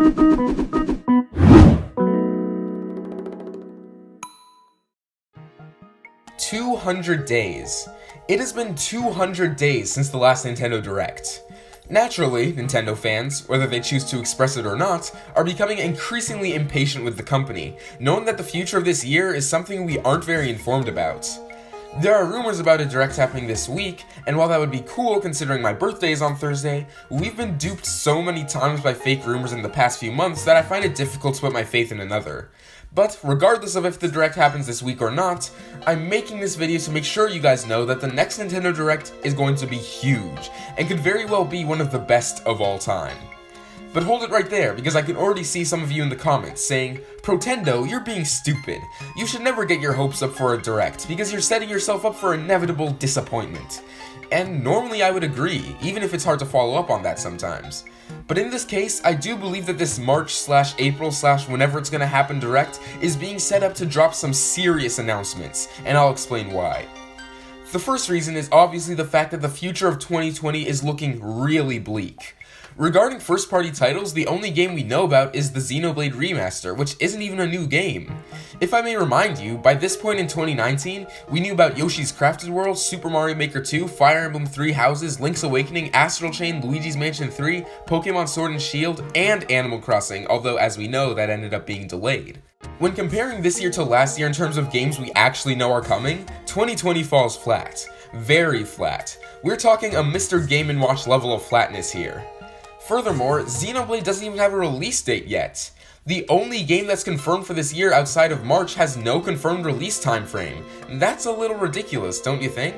$200 days. It has been 200 days since the last Nintendo Direct. Naturally, Nintendo fans, whether they choose to express it or not, are becoming increasingly impatient with the company, knowing that the future of this year is something we aren't very informed about. There are rumors about a Direct happening this week, and while that would be cool considering my birthday is on Thursday, we've been duped so many times by fake rumors in the past few months that I find it difficult to put my faith in another. But regardless of if the Direct happens this week or not, I'm making this video to make sure you guys know that the next Nintendo Direct is going to be huge, and could very well be one of the best of all time. But hold it right there, because I can already see some of you in the comments saying, "Protendo, you're being stupid. You should never get your hopes up for a Direct, because you're setting yourself up for inevitable disappointment." And normally I would agree, even if it's hard to follow up on that sometimes. But in this case, I do believe that this March/April/whenever it's gonna happen Direct is being set up to drop some serious announcements, and I'll explain why. The first reason is obviously the fact that the future of 2020 is looking really bleak. Regarding first-party titles, the only game we know about is the Xenoblade Remaster, which isn't even a new game. If I may remind you, by this point in 2019, we knew about Yoshi's Crafted World, Super Mario Maker 2, Fire Emblem 3 Houses, Link's Awakening, Astral Chain, Luigi's Mansion 3, Pokemon Sword and Shield, and Animal Crossing, although as we know, that ended up being delayed. When comparing this year to last year in terms of games we actually know are coming, 2020 falls flat. Very flat. We're talking a Mr. Game & Watch level of flatness here. Furthermore, Xenoblade doesn't even have a release date yet. The only game that's confirmed for this year outside of March has no confirmed release time frame. That's a little ridiculous, don't you think?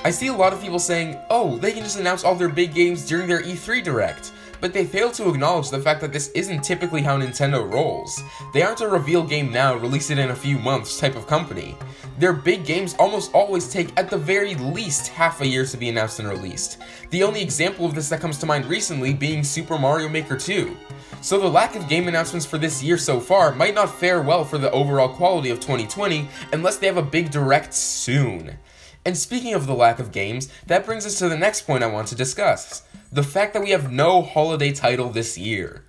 I see a lot of people saying, oh, they can just announce all their big games during their E3 Direct, but they fail to acknowledge the fact that this isn't typically how Nintendo rolls. They aren't a reveal game now, release it in a few months type of company. Their big games almost always take at the very least half a year to be announced and released. The only example of this that comes to mind recently being Super Mario Maker 2. So the lack of game announcements for this year so far might not fare well for the overall quality of 2020 unless they have a big Direct soon. And speaking of the lack of games, that brings us to the next point I want to discuss. The fact that we have no holiday title this year.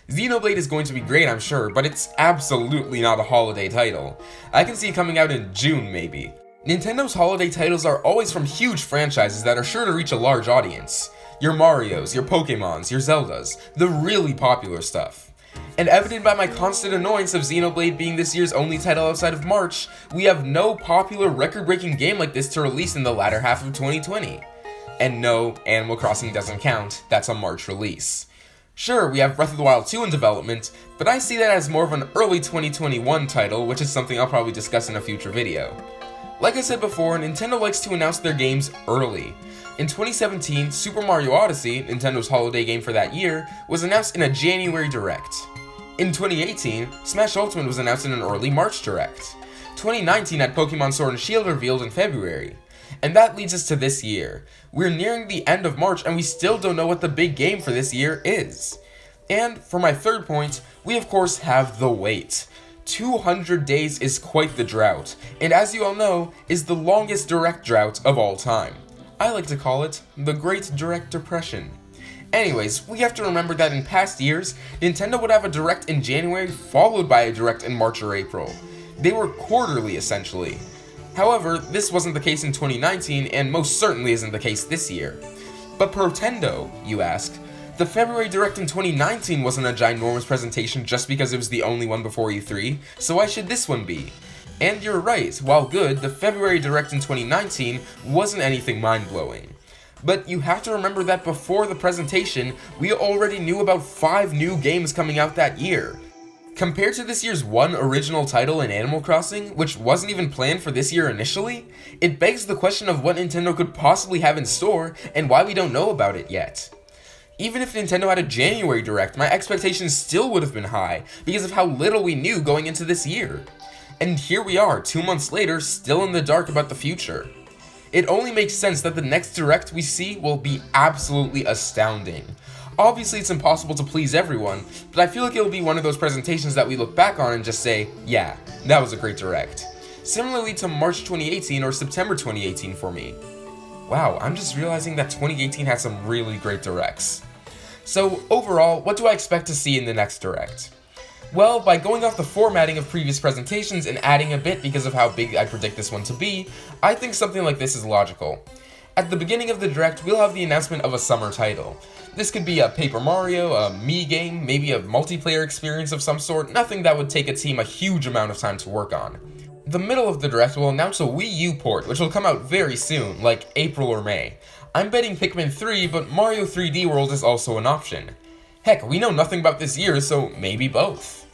Xenoblade is going to be great, I'm sure, but it's absolutely not a holiday title. I can see it coming out in June, maybe. Nintendo's holiday titles are always from huge franchises that are sure to reach a large audience. Your Marios, your Pokemons, your Zeldas, the really popular stuff. And evident by my constant annoyance of Xenoblade being this year's only title outside of March, we have no popular record-breaking game like this to release in the latter half of 2020. And no, Animal Crossing doesn't count, that's a March release. Sure, we have Breath of the Wild 2 in development, but I see that as more of an early 2021 title, which is something I'll probably discuss in a future video. Like I said before, Nintendo likes to announce their games early. In 2017, Super Mario Odyssey, Nintendo's holiday game for that year, was announced in a January Direct. In 2018, Smash Ultimate was announced in an early March Direct. 2019 had Pokemon Sword and Shield revealed in February. And that leads us to this year. We're nearing the end of March and we still don't know what the big game for this year is. And for my third point, we of course have the wait. 200 days is quite the drought, and as you all know, is the longest Direct drought of all time. I like to call it the Great Direct Depression. Anyways, we have to remember that in past years, Nintendo would have a Direct in January followed by a Direct in March or April. They were quarterly essentially. However, this wasn't the case in 2019, and most certainly isn't the case this year. But Protendo, you ask? The February Direct in 2019 wasn't a ginormous presentation just because it was the only one before E3, so why should this one be? And you're right, while good, the February Direct in 2019 wasn't anything mind-blowing. But you have to remember that before the presentation, we already knew about 5 new games coming out that year. Compared to this year's one original title in Animal Crossing, which wasn't even planned for this year initially, it begs the question of what Nintendo could possibly have in store and why we don't know about it yet. Even if Nintendo had a January Direct, my expectations still would have been high because of how little we knew going into this year. And here we are, 2 months later, still in the dark about the future. It only makes sense that the next Direct we see will be absolutely astounding. Obviously, it's impossible to please everyone, but I feel like it'll be one of those presentations that we look back on and just say, yeah, that was a great Direct. Similarly to March 2018 or September 2018 for me. Wow, I'm just realizing that 2018 had some really great Directs. So overall, what do I expect to see in the next Direct? Well, by going off the formatting of previous presentations and adding a bit because of how big I predict this one to be, I think something like this is logical. At the beginning of the Direct, we'll have the announcement of a summer title. This could be a Paper Mario, a Mii game, maybe a multiplayer experience of some sort, nothing that would take a team a huge amount of time to work on. The middle of the Direct will announce a Wii U port, which will come out very soon, like April or May. I'm betting Pikmin 3, but Mario 3D World is also an option. Heck, we know nothing about this year, so maybe both.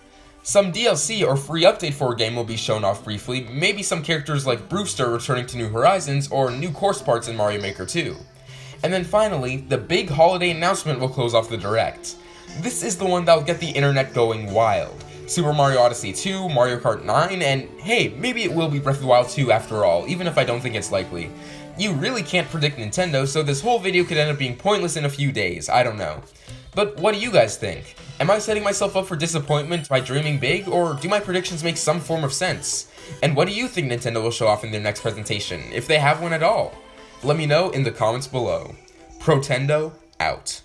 Some DLC or free update for a game will be shown off briefly, maybe some characters like Brewster returning to New Horizons or new course parts in Mario Maker 2. And then finally, the big holiday announcement will close off the Direct. This is the one that will get the internet going wild. Super Mario Odyssey 2, Mario Kart 9, and hey, maybe it will be Breath of the Wild 2 after all, even if I don't think it's likely. You really can't predict Nintendo, so this whole video could end up being pointless in a few days, I don't know. But what do you guys think? Am I setting myself up for disappointment by dreaming big, or do my predictions make some form of sense? And what do you think Nintendo will show off in their next presentation, if they have one at all? Let me know in the comments below. Protendo, out.